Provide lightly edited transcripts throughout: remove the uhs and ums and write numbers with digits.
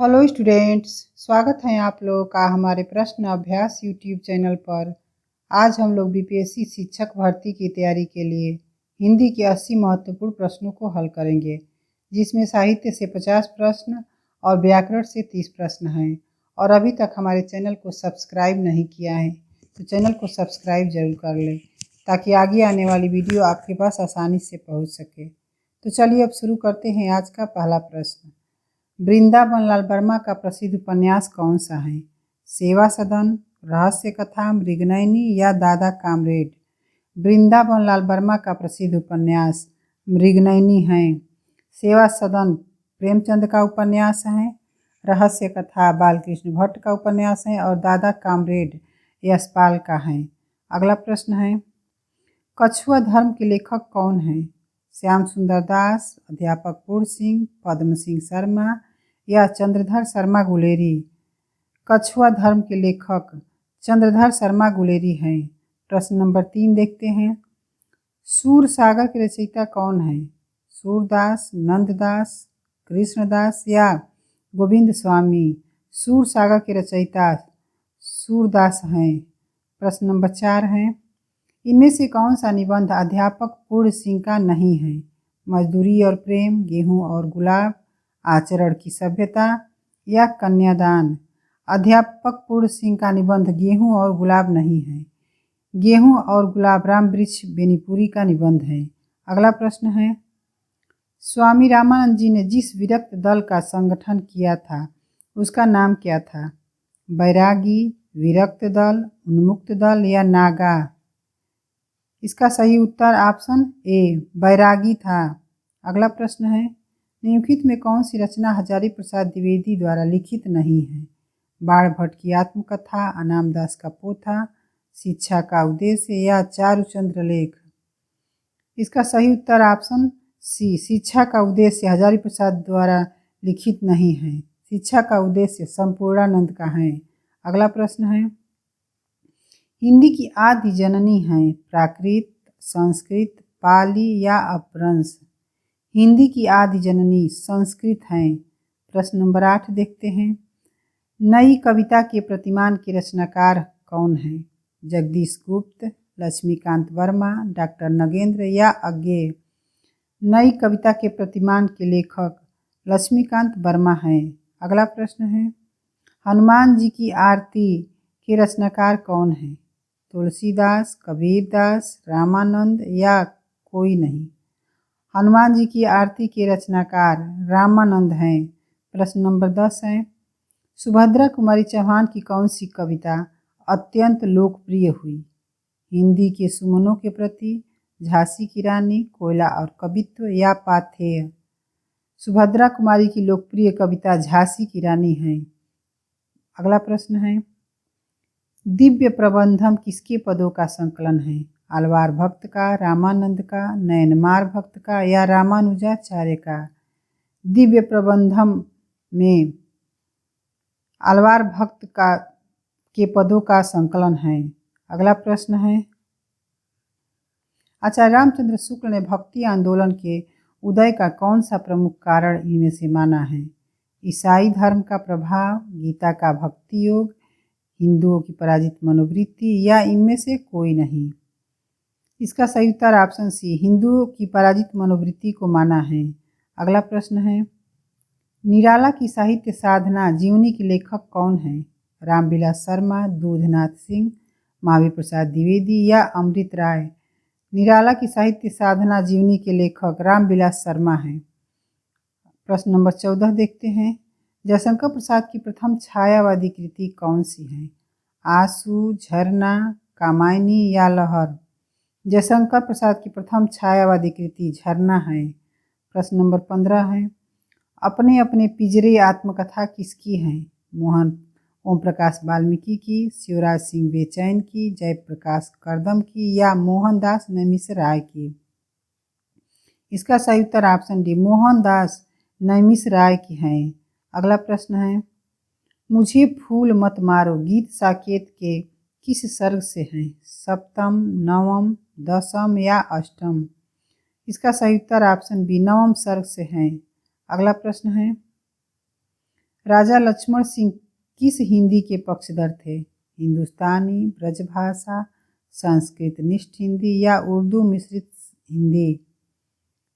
Hello students, स्वागत है आप लोगों का हमारे प्रश्न अभ्यास यूट्यूब चैनल पर। आज हम लोग बीपीएससी शिक्षक भर्ती की तैयारी के लिए हिंदी के 80 महत्वपूर्ण प्रश्नों को हल करेंगे, जिसमें साहित्य से 50 प्रश्न और व्याकरण से 30 प्रश्न हैं। और अभी तक हमारे चैनल को सब्सक्राइब नहीं किया है तो चैनल को सब्सक्राइब जरूर कर लें, ताकि आगे आने वाली वीडियो आपके पास आसानी से पहुँच सके। तो चलिए अब शुरू करते हैं आज का पहला प्रश्न। वृंदावन लाल वर्मा का प्रसिद्ध उपन्यास कौन सा है? सेवा सदन, रहस्य कथा, मृगनयनी या दादा कामरेड? वृंदावन लाल वर्मा का प्रसिद्ध उपन्यास मृगनयनी है। सेवा सदन प्रेमचंद का उपन्यास है। रहस्य कथा बालकृष्ण भट्ट का उपन्यास है और दादा कामरेड यशपाल का है। अगला प्रश्न है, कछुआ धर्म के लेखक कौन है? श्याम सुंदर दास, अध्यापक पूर्ण सिंह, पद्म सिंह शर्मा या चंद्रधर शर्मा गुलेरी? कछुआ धर्म के लेखक चंद्रधर शर्मा गुलेरी हैं। प्रश्न नंबर 3 देखते हैं। सूर सागर के रचयिता कौन है? सूरदास, नंददास, कृष्णदास या गोविंद स्वामी? सूर सागर के रचयिता सूरदास हैं। प्रश्न नंबर 4 है, इनमें से कौन सा निबंध अध्यापक पूर्ण सिंह का नहीं है? मजदूरी और प्रेम, गेहूं और गुलाब, आचरण की सभ्यता या कन्यादान? अध्यापक पूर्ण सिंह का निबंध गेहूं और गुलाब नहीं है। गेहूं और गुलाब राम वृक्ष बेनीपुरी का निबंध है। अगला प्रश्न है, स्वामी रामानंद जी ने जिस विरक्त दल का संगठन किया था उसका नाम क्या था? बैरागी, विरक्त दल, उन्मुक्त दल या नागा? इसका सही उत्तर ऑप्शन ए बैरागी था। अगला प्रश्न है, निम्नलिखित में कौन सी रचना हजारी प्रसाद द्विवेदी द्वारा लिखित नहीं है? बाण भट्ट की आत्मकथा, अनामदास का पोथा, शिक्षा का उद्देश्य या चारुचंद्र लेख? इसका सही उत्तर ऑप्शन सी शिक्षा का उद्देश्य हजारी प्रसाद द्वारा लिखित नहीं है। शिक्षा का उद्देश्य संपूर्णानंद का है। अगला प्रश्न है, हिंदी की आदि जननी है प्राकृत, संस्कृत, पाली या अपभ्रंश? हिंदी की आदि जननी संस्कृत हैं। प्रश्न नंबर 8 देखते हैं। नई कविता के प्रतिमान के रचनाकार कौन है? जगदीश गुप्त, लक्ष्मीकांत वर्मा, डॉक्टर नगेंद्र या अज्ञेय? नई कविता के प्रतिमान के लेखक लक्ष्मीकांत वर्मा हैं। अगला प्रश्न है, हनुमान जी की आरती के रचनाकार कौन है? तुलसीदास, कबीरदास, रामानंद या कोई नहीं? हनुमान जी की आरती के रचनाकार रामानंद हैं। प्रश्न नंबर 10 है, सुभद्रा कुमारी चौहान की कौन सी कविता अत्यंत लोकप्रिय हुई? हिंदी के सुमनों के प्रति, झांसी की रानी, कोयला और कवित्व या पाथेय? सुभद्रा कुमारी की लोकप्रिय कविता झांसी की रानी है। अगला प्रश्न है, दिव्य प्रबंधम किसके पदों का संकलन है? आलवार भक्त का, रामानंद का, नयनमार भक्त का या रामानुजाचार्य का? दिव्य प्रबंधम में आलवार भक्त का के पदों का संकलन है। अगला प्रश्न है, आचार्य रामचंद्र शुक्ल ने भक्ति आंदोलन के उदय का कौन सा प्रमुख कारण इनमें से माना है? ईसाई धर्म का प्रभाव, गीता का भक्ति योग, हिंदुओं की पराजित मनोवृत्ति या इनमें से कोई नहीं? इसका सही उत्तर ऑप्शन सी हिंदुओं की पराजित मनोवृत्ति को माना है। अगला प्रश्न है, निराला की साहित्य साधना जीवनी के लेखक कौन है? रामविलास शर्मा, दूधनाथ सिंह, महावीर प्रसाद द्विवेदी या अमृत राय? निराला की साहित्य साधना जीवनी के लेखक रामविलास शर्मा हैं। प्रश्न नंबर 14 देखते हैं। जयशंकर प्रसाद की प्रथम छायावादी कृति कौन सी है? आंसू, झरना, कामायनी या लहर? जयशंकर प्रसाद की प्रथम छायावादी कृति झरना है। प्रश्न नंबर 15 है, अपने अपने पिंजरे आत्मकथा किसकी है? मोहन ओम प्रकाश वाल्मीकि की, शिवराज सिंह बेचैन की, जयप्रकाश करदम की या मोहनदास नैमिषारण्य की? इसका सही उत्तर ऑप्शन डी मोहनदास नैमिषारण्य की है। अगला प्रश्न है, मुझे फूल मत मारो गीत साकेत के किस सर्ग से है? सप्तम, नवम, दशम या अष्टम? इसका सही उत्तर ऑप्शन बी नवम सर्ग से है। अगला प्रश्न है, राजा लक्ष्मण सिंह किस हिंदी के पक्षधर थे? हिंदुस्तानी, ब्रजभाषा, संस्कृत निष्ठ हिंदी या उर्दू मिश्रित हिंदी?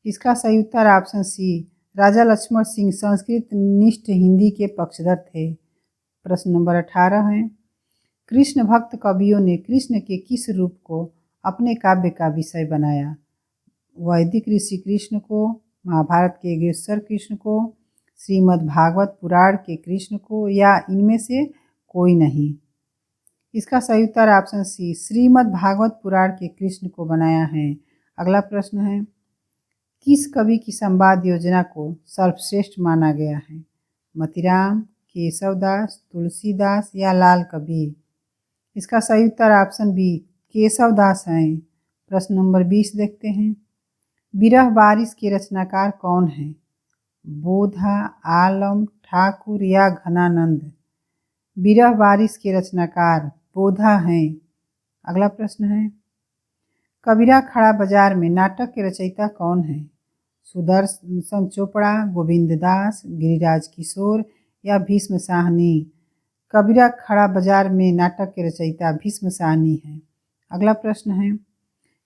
इसका सही उत्तर ऑप्शन सी, राजा लक्ष्मण सिंह संस्कृत निष्ठ हिंदी के पक्षधर थे। प्रश्न नंबर 18 है, कृष्ण भक्त कवियों ने कृष्ण के किस रूप को अपने काव्य का विषय बनाया? वैदिक ऋषि कृष्ण को, महाभारत के योगेश्वर कृष्ण को, श्रीमद् भागवत पुराण के कृष्ण को या इनमें से कोई नहीं? इसका सही उत्तर ऑप्शन सी, श्रीमद् भागवत पुराण के कृष्ण को बनाया है। अगला प्रश्न है, किस कवि की संवाद योजना को सर्वश्रेष्ठ माना गया है? मतीराम, केशवदास, तुलसीदास या लाल कबीर? इसका सही उत्तर ऑप्शन बी, केशवदास हैं। प्रश्न नंबर 20 देखते हैं, विरह बारिश के रचनाकार कौन हैं? बोधा, आलम, ठाकुर या घनानंद? विरह बारिश के रचनाकार बोधा हैं। अगला प्रश्न है, कबीरा खड़ा बाजार में नाटक के रचयिता कौन है? सुदर्शन चोपड़ा, गोविंद दास, गिरिराज किशोर या भीष्म साहनी? कबीरा खड़ा बाजार में नाटक के रचयिता भीष्म साहनी है। अगला प्रश्न है,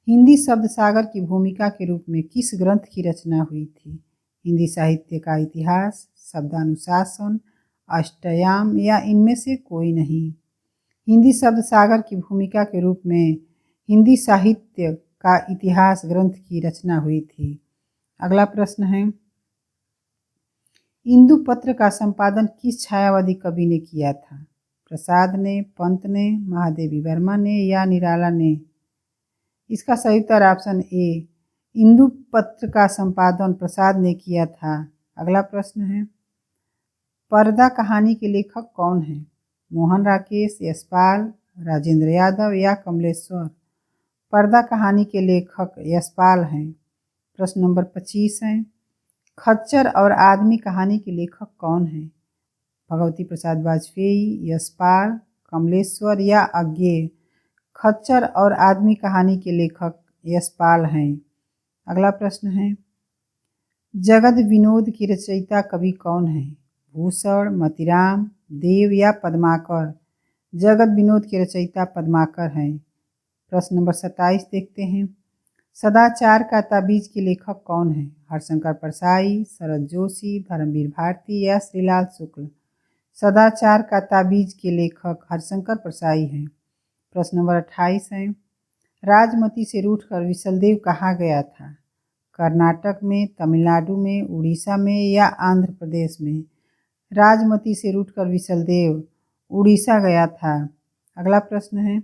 हिंदी शब्द सागर की भूमिका के रूप में किस ग्रंथ की रचना हुई थी? हिंदी साहित्य का इतिहास, शब्दानुशासन, अष्टयाम या इनमें से कोई नहीं? हिंदी शब्द सागर की भूमिका के रूप में हिंदी साहित्य का इतिहास ग्रंथ की रचना हुई थी। अगला प्रश्न है, इंदु पत्र का संपादन किस छायावादी कवि ने किया था? प्रसाद ने, पंत ने, महादेवी वर्मा ने या निराला ने? इसका सही उत्तर ऑप्शन ए, इंदु पत्र का संपादन प्रसाद ने किया था। अगला प्रश्न है, पर्दा कहानी के लेखक कौन है? मोहन राकेश, यशपाल, राजेंद्र यादव या कमलेश्वर? पर्दा कहानी के लेखक यशपाल हैं। प्रश्न नंबर 25 है, खच्चर और आदमी कहानी के लेखक कौन है? भगवती प्रसाद वाजपेयी, यशपाल, कमलेश्वर या अज्ञेय? खच्चर और आदमी कहानी के लेखक यशपाल हैं। अगला प्रश्न है, जगद विनोद की रचयिता कवि कौन है? भूषण, मतीराम, देव या पद्माकर? जगद विनोद के रचयिता पद्माकर हैं। प्रश्न नंबर 27 देखते हैं, सदाचार का ताबीज के लेखक कौन है? हरिशंकर परसाई, शरद जोशी, धर्मवीर भारती या श्रीलाल शुक्ल? सदाचार का ताबीज के लेखक हरिशंकर परसाई हैं। प्रश्न नंबर 28 है, राजमती से रूठकर विशलदेव कहाँ गया था? कर्नाटक में, तमिलनाडु में, उड़ीसा में या आंध्र प्रदेश में? राजमती से रूठकर विशलदेव उड़ीसा गया था। अगला प्रश्न है,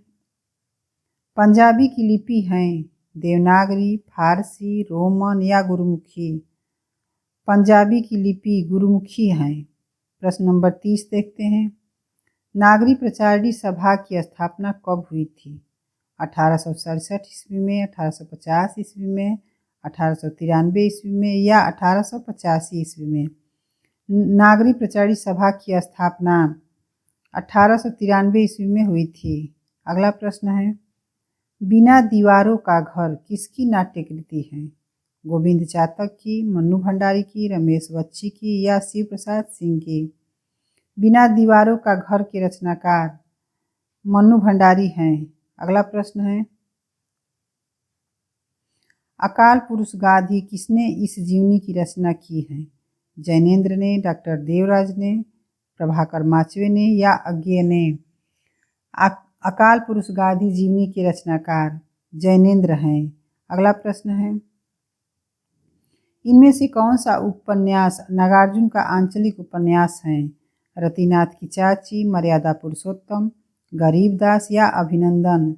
पंजाबी की लिपि हैं देवनागरी, फारसी, रोमन या गुरुमुखी? पंजाबी की लिपि गुरुमुखी हैं। प्रश्न नंबर 30 देखते हैं, नागरी प्रचारणी सभा की स्थापना कब हुई थी? 1867 ईस्वी में, 1850 ईस्वी में, 1893 ईस्वी में या 1885 ईस्वी में? नागरी प्रचारणी सभा की स्थापना 1893 ईस्वी में हुई थी। अगला प्रश्न है, बिना दीवारों का घर किसकी नाट्य कृति है? गोविंद चातक की, मन्नू भंडारी की, रमेश बच्ची की या शिव प्रसाद सिंह की? बिना दीवारों का घर के रचनाकार मन्नू भंडारी हैं। अगला प्रश्न है, अकाल पुरुष गाथी किसने इस जीवनी की रचना की है? जैनेन्द्र ने, डॉक्टर देवराज ने, प्रभाकर माचवे ने या अज्ञेय ने? अकाल पुरुष गाथी जीवनी के रचनाकार जैनेन्द्र हैं। अगला प्रश्न है, इनमें से कौन सा उपन्यास नागार्जुन का आंचलिक उपन्यास है? रतिनाथ की चाची, मर्यादा पुरुषोत्तम, गरीबदास या अभिनंदन?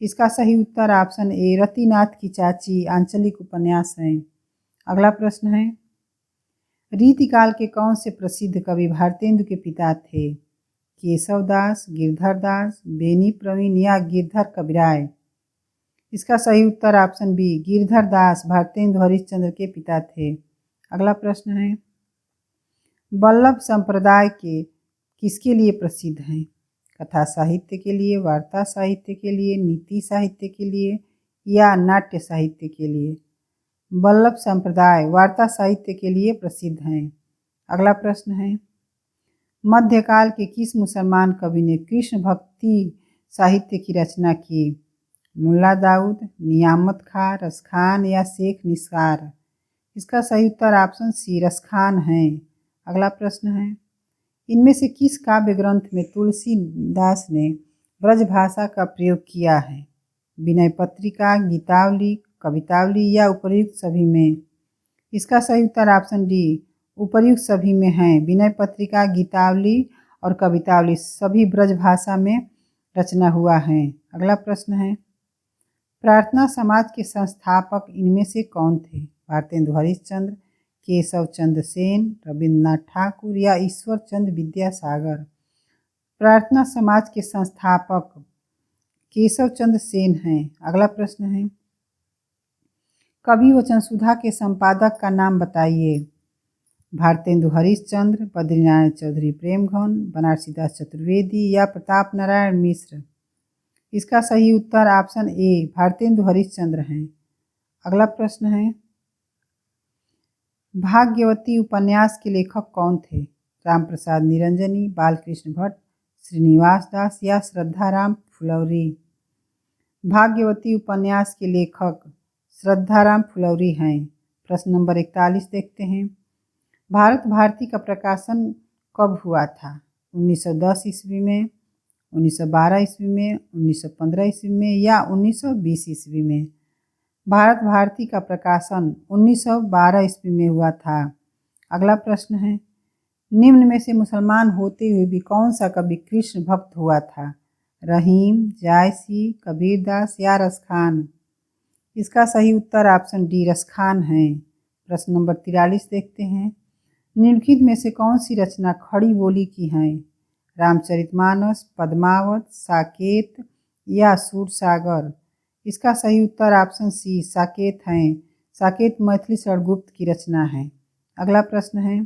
इसका सही उत्तर ऑप्शन ए, रतिनाथ की चाची आंचलिक उपन्यास है। अगला प्रश्न है, रीतिकाल के कौन से प्रसिद्ध कवि भारतेंदु के पिता थे? केशवदास, गिरधरदास, बेनी प्रवीण या गिरधर कविराय? इसका सही उत्तर ऑप्शन बी, गिरधरदास भारतेंदु हरिश्चंद्र के पिता थे। अगला प्रश्न है, वल्लभ संप्रदाय के किसके लिए प्रसिद्ध हैं? कथा साहित्य के लिए, वार्ता साहित्य के लिए, नीति साहित्य के लिए या नाट्य साहित्य के लिए? वल्लभ संप्रदाय वार्ता साहित्य के लिए प्रसिद्ध हैं। अगला प्रश्न है, मध्यकाल के किस मुसलमान कवि ने कृष्ण भक्ति साहित्य की रचना की? मुल्ला दाऊद, नियामत खां, रसखान या शेख निसार? इसका सही उत्तर ऑप्शन सी रसखान है। अगला प्रश्न है, इनमें से किस काव्य ग्रंथ में तुलसीदास ने ब्रजभाषा का प्रयोग किया है? विनय पत्रिका, गीतावली, कवितावली या उपर्युक्त सभी में? इसका सही उत्तर ऑप्शन डी उपर्युक्त सभी में है। विनय पत्रिका, गीतावली और कवितावली सभी ब्रजभाषा में रचना हुआ है। अगला प्रश्न है, प्रार्थना समाज के संस्थापक इनमें से कौन थे? भारतेंदु हरिश्चंद्र, केशव चंद्र सेन, रविन्द्रनाथ ठाकुर या ईश्वर चंद्र विद्यासागर? प्रार्थना समाज के संस्थापक केशव चंद्र सेन हैं। अगला प्रश्न है, कवि वचन सुधा के संपादक का नाम बताइए। भारतेंदु हरिश्चंद्र, बद्रीनारायण चौधरी प्रेमघन, बनारसीदास चतुर्वेदी या प्रताप नारायण मिश्र? इसका सही उत्तर ऑप्शन ए भारतेंदु हरिश्चंद्र हैं। अगला प्रश्न है, भाग्यवती उपन्यास के लेखक कौन थे? रामप्रसाद निरंजनी, बालकृष्ण भट्ट, श्रीनिवास दास या श्रद्धाराम फुलौरी? भाग्यवती उपन्यास के लेखक श्रद्धाराम फुलौरी हैं। प्रश्न नंबर 41 देखते हैं, भारत भारती का प्रकाशन कब हुआ था? 1910 ईस्वी में, 1912 ईस्वी में, 1915 ईस्वी में या 1920 ईस्वी में? भारत भारती का प्रकाशन 1912 ईस्वी में हुआ था। अगला प्रश्न है, निम्न में से मुसलमान होते हुए भी कौन सा कवि कृष्ण भक्त हुआ था? रहीम, जायसी, कबीरदास या रसखान? इसका सही उत्तर ऑप्शन डी रसखान है। प्रश्न नंबर 43 देखते हैं, निम्नलिखित में से कौन सी रचना खड़ी बोली की है? रामचरितमानस, पद्मावत, साकेत या सूरसागर? इसका सही उत्तर ऑप्शन सी साकेत है। साकेत मैथिली षड़गुप्त की रचना है। अगला प्रश्न है,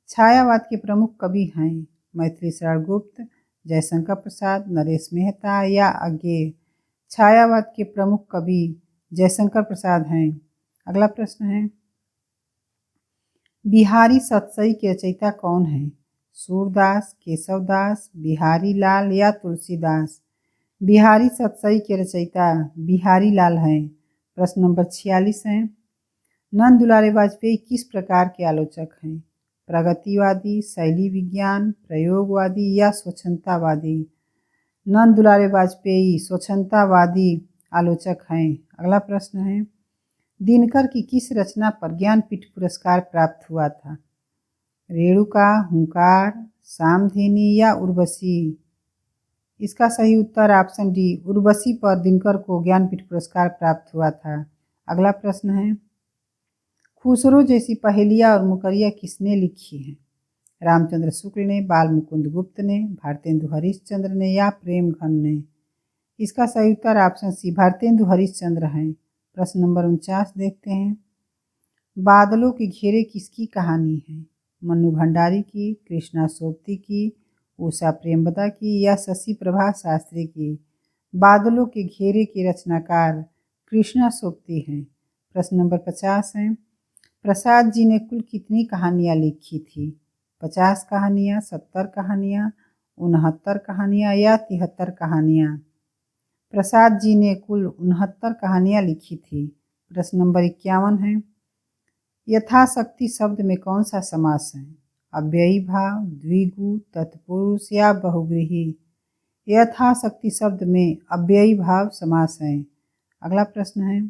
छायावाद के प्रमुख कवि हैं? मैथिली षड़गुप्त, जयशंकर प्रसाद, नरेश मेहता या अज्ञेय? छायावाद के प्रमुख कवि जयशंकर प्रसाद हैं। अगला प्रश्न है, बिहारी सतसई के रचयिता कौन है? सूरदास, केशवदास, बिहारी लाल या तुलसीदास? बिहारी सतसई के रचयिता बिहारी लाल हैं। प्रश्न नंबर 46 है, नंद दुलारे वाजपेयी किस प्रकार के आलोचक हैं? प्रगतिवादी, शैली विज्ञान, प्रयोगवादी या स्वच्छंदतावादी? नंद दुलारे वाजपेयी स्वच्छंदतावादी आलोचक हैं। अगला प्रश्न है, दिनकर की किस रचना पर ज्ञानपीठ पुरस्कार प्राप्त हुआ था? रेणुका, हुंकार, सामधेनी या उर्वशी? इसका सही उत्तर ऑप्शन डी उर्वशी पर दिनकर को ज्ञानपीठ पुरस्कार प्राप्त हुआ था। अगला प्रश्न है, खुसरो जैसी पहेलियाँ और मुकरिया किसने लिखी हैं? रामचंद्र शुक्ल ने, बाल मुकुंद गुप्त ने, भारतेंदु हरिश्चंद्र ने या प्रेमघन ने? इसका सही उत्तर ऑप्शन सी भारतेंदु हरिश्चंद्र हैं। प्रश्न नंबर 49 देखते हैं, बादलों के घेरे किसकी कहानी है? मन्नू भंडारी की, कृष्णा सोबती की, उषा प्रेमवदा की या शशि प्रभा शास्त्री की? बादलों के घेरे के रचनाकार कृष्णा सोबती हैं। प्रश्न नंबर 50 है, प्रसाद जी ने कुल कितनी कहानियाँ लिखी थी? 50 कहानियाँ, 70 कहानियाँ, 69 कहानियाँ या 73 कहानियाँ? प्रसाद जी ने कुल 69 कहानियाँ लिखी थी। प्रश्न नंबर 51 है, यथाशक्ति शब्द में कौन सा समास है? अव्ययी भाव, द्विगु, तत्पुरुष या बहुव्रीहि? यथाशक्ति शब्द में अव्ययी भाव समास है। अगला प्रश्न है,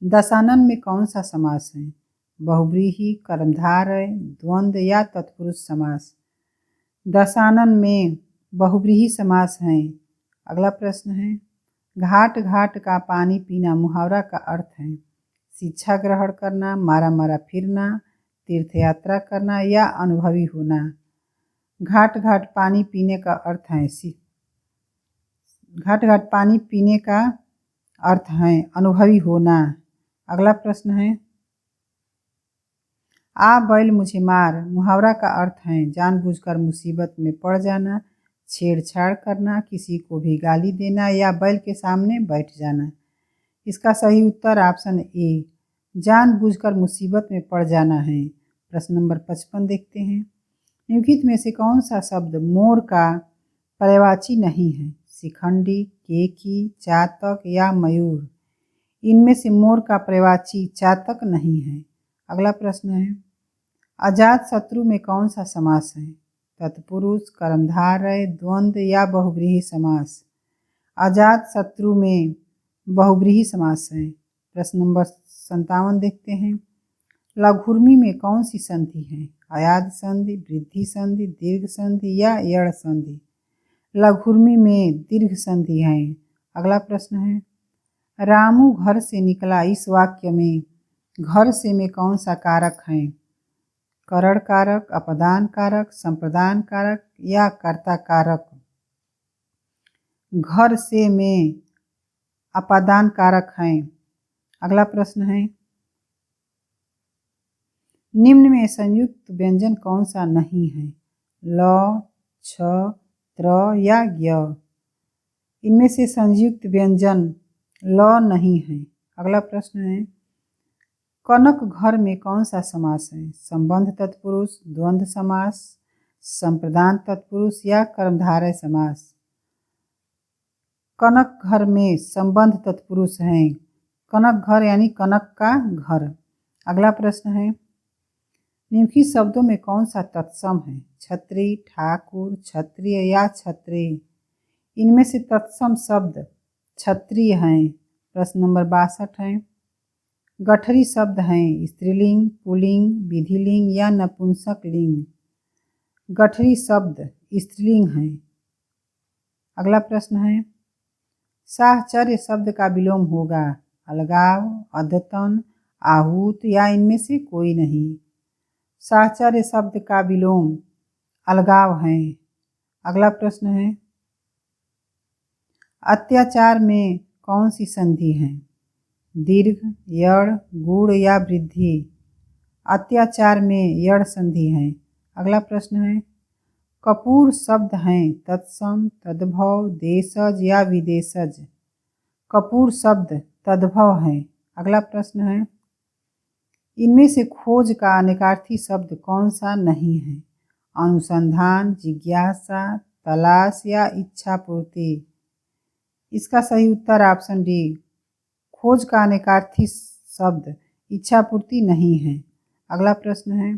दशानन में कौन सा समास है? बहुव्रीहि, कर्मधारय, द्वंद्व या तत्पुरुष समास? दशानन में बहुव्रीहि समास है। अगला प्रश्न है, घाट घाट का पानी पीना मुहावरा का अर्थ है? शिक्षा ग्रहण करना, मारा मारा फिरना, तीर्थ यात्रा करना या अनुभवी होना? घाट घाट पानी पीने का अर्थ है घाट घाट पानी पीने का अर्थ है अनुभवी होना। अगला प्रश्न है, आ बैल मुझे मार मुहावरा का अर्थ है जानबूझकर मुसीबत में पड़ जाना, छेड़छाड़ करना, किसी को भी गाली देना या बैल के सामने बैठ जाना? इसका सही उत्तर ऑप्शन ए जानबूझकर मुसीबत में पड़ जाना है। प्रश्न नंबर 55 देखते हैं, निम्नलिखित में से कौन सा शब्द मोर का पर्यायवाची नहीं है? शिखंडी, केकी, चातक या मयूर। इनमें से मोर का पर्यायवाची चातक नहीं है। अगला प्रश्न है, अजात शत्रु में कौन सा समास है? तत्पुरुष, कर्मधारय, द्वंद्व या बहुव्रीहि समास। अजात शत्रु में बहुव्रीहि समास है। प्रश्न नंबर 57 देखते हैं, लघुर्मी में कौन सी संधि है? अयाद संधि, वृद्धि संधि, दीर्घ संधि या यड़ संधि। लघुर्मी में दीर्घ संधि है। अगला प्रश्न है, रामू घर से निकला, इस वाक्य में घर से में कौन सा कारक है? करण कारक, अपदान कारक, संप्रदान कारक या कर्ता कारक। घर से में अपादान कारक है। अगला प्रश्न है, निम्न में संयुक्त व्यंजन कौन सा नहीं है? ल, छ, त्र या ज्ञ। इनमें से संयुक्त व्यंजन ल नहीं है। अगला प्रश्न है, कनक घर में कौन सा समास है? संबंध तत्पुरुष, द्वंद्व समास, संप्रदान तत्पुरुष या कर्मधारय समास। कनक घर में संबंध तत्पुरुष है। कनक घर यानी कनक का घर। अगला प्रश्न है, निम्नलिखित शब्दों में कौन सा तत्सम है? छत्री, ठाकुर, क्षत्रिय या क्षत्रिय। इनमें से तत्सम शब्द क्षत्रिय हैं। प्रश्न नंबर 62 है, गठरी शब्द हैं स्त्रीलिंग, पुल्लिंग, विधिलिंग या नपुंसक लिंग। गठरी शब्द स्त्रीलिंग हैं। अगला प्रश्न है, साहचर्य शब्द का विलोम होगा? अलगाव, अद्यतन, आहूत या इनमें से कोई नहीं। साहचर्य शब्द का विलोम अलगाव है। अगला प्रश्न है, अत्याचार में कौन सी संधि है? दीर्घ, यड़, गुण या वृद्धि। अत्याचार में यड़ संधि है। अगला प्रश्न है, कपूर शब्द हैं तत्सम, तद्भव, देशज या विदेशज। कपूर शब्द तद्भव है। अगला प्रश्न है, इनमें से खोज का अनेकार्थी शब्द कौन सा नहीं है? अनुसंधान, जिज्ञासा, तलाश या इच्छा पूर्ति। इसका सही उत्तर ऑप्शन डी, खोज का अनेकार्थी शब्द इच्छा पूर्ति नहीं है। अगला प्रश्न है,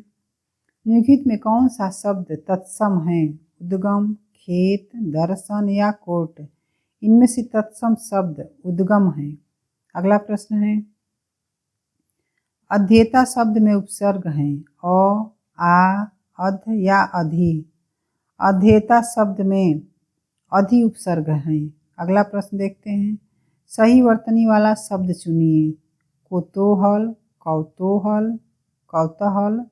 निम्नलिखित में कौन सा शब्द तत्सम है? उद्गम, खेत, दर्शन या कोट। इनमें से तत्सम शब्द उद्गम है। अगला प्रश्न है, अध्येता शब्द में उपसर्ग हैं अ, आ, अध या अधि। अध्येता शब्द में अधि उपसर्ग हैं। अगला प्रश्न देखते हैं, सही वर्तनी वाला शब्द चुनिए। कोतोहल, कौतूहल, कौतूहल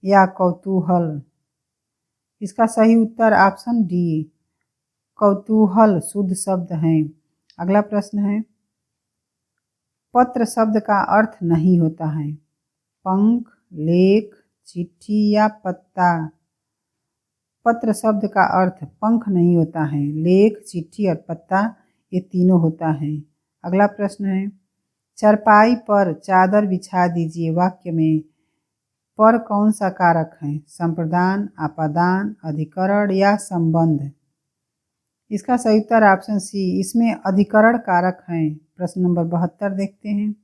या कौतूहल। इसका सही उत्तर ऑप्शन डी, कौतूहल शुद्ध शब्द हैं। अगला प्रश्न है, पत्र शब्द का अर्थ नहीं होता है? पंख, लेख, चिट्ठी या पत्ता। पत्र शब्द का अर्थ पंख नहीं होता है। लेख, चिट्ठी और पत्ता ये तीनों होता है। अगला प्रश्न है, चारपाई पर चादर बिछा दीजिए वाक्य में पर कौन सा कारक है? संप्रदान, आपादान, अधिकरण या संबंध। इसका सही उत्तर ऑप्शन सी, इसमें अधिकरण कारक हैं। प्रश्न नंबर 72 देखते हैं,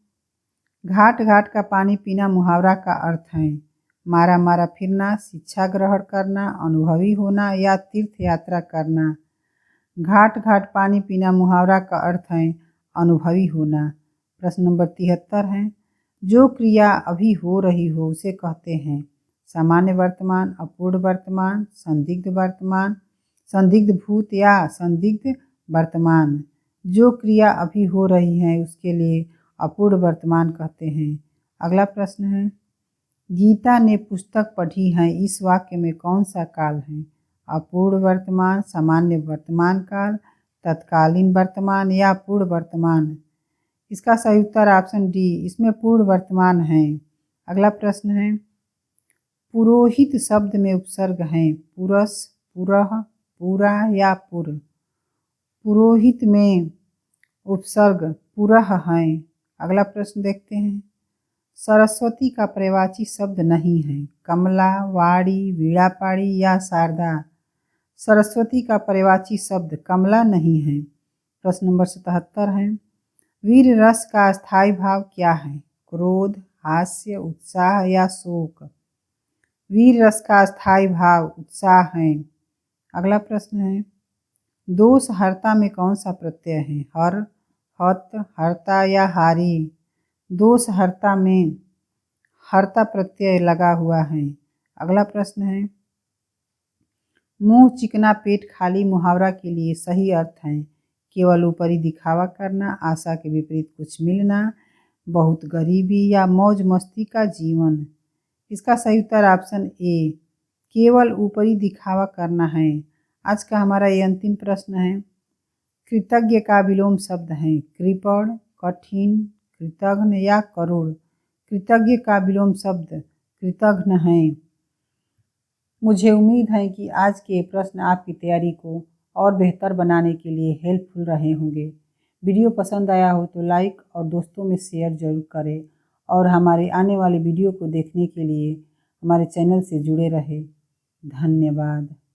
घाट घाट का पानी पीना मुहावरा का अर्थ है? मारा मारा फिरना, शिक्षा ग्रहण करना, अनुभवी होना या तीर्थ यात्रा करना। घाट घाट पानी पीना मुहावरा का अर्थ है अनुभवी होना। प्रश्न नंबर 73 है, जो क्रिया अभी हो रही हो उसे कहते हैं? सामान्य वर्तमान, अपूर्ण वर्तमान, संदिग्ध वर्तमान, संदिग्ध भूत या संदिग्ध वर्तमान। जो क्रिया अभी हो रही है उसके लिए अपूर्ण वर्तमान कहते हैं। अगला प्रश्न है, गीता ने पुस्तक पढ़ी है, इस वाक्य में कौन सा काल है? अपूर्ण वर्तमान, सामान्य वर्तमान काल, तत्कालीन वर्तमान या पूर्ण वर्तमान। इसका सही उत्तर ऑप्शन डी, इसमें पूर्ण वर्तमान है। अगला प्रश्न है, पुरोहित शब्द में उपसर्ग हैं पुरस, पुरह, पूरा या पुर। पुरोहित में उपसर्ग पुरह हैं। अगला प्रश्न देखते हैं, सरस्वती का पर्यायवाची शब्द नहीं है। कमला, वाणी, वीणापाणी या शारदा। सरस्वती का पर्यायवाची शब्द कमला नहीं है। प्रश्न नंबर 77 है, वीर रस का स्थायी भाव क्या है? क्रोध, हास्य, उत्साह या शोक। वीर रस का स्थायी भाव उत्साह है। अगला प्रश्न है, दोष हर्ता में कौन सा प्रत्यय है? हर, हत, हर्ता या हारी। दोष हर्ता में हर्ता प्रत्यय लगा हुआ है। अगला प्रश्न है, मुंह चिकना पेट खाली मुहावरा के लिए सही अर्थ है? केवल ऊपरी दिखावा करना, आशा के विपरीत कुछ मिलना, बहुत गरीबी या मौज मस्ती का जीवन। इसका सही उत्तर ऑप्शन ए, केवल ऊपरी दिखावा करना है। आज का हमारा ये अंतिम प्रश्न है, कृतज्ञ का विलोम शब्द है? कृपण, कठिन, कृतघ्न या करुण। कृतज्ञ का विलोम शब्द कृतघ्न है। मुझे उम्मीद है कि आज के प्रश्न आपकी तैयारी को और बेहतर बनाने के लिए हेल्पफुल रहे होंगे। वीडियो पसंद आया हो तो लाइक और दोस्तों में शेयर जरूर करें और हमारे आने वाले वीडियो को देखने के लिए हमारे चैनल से जुड़े रहे। धन्यवाद।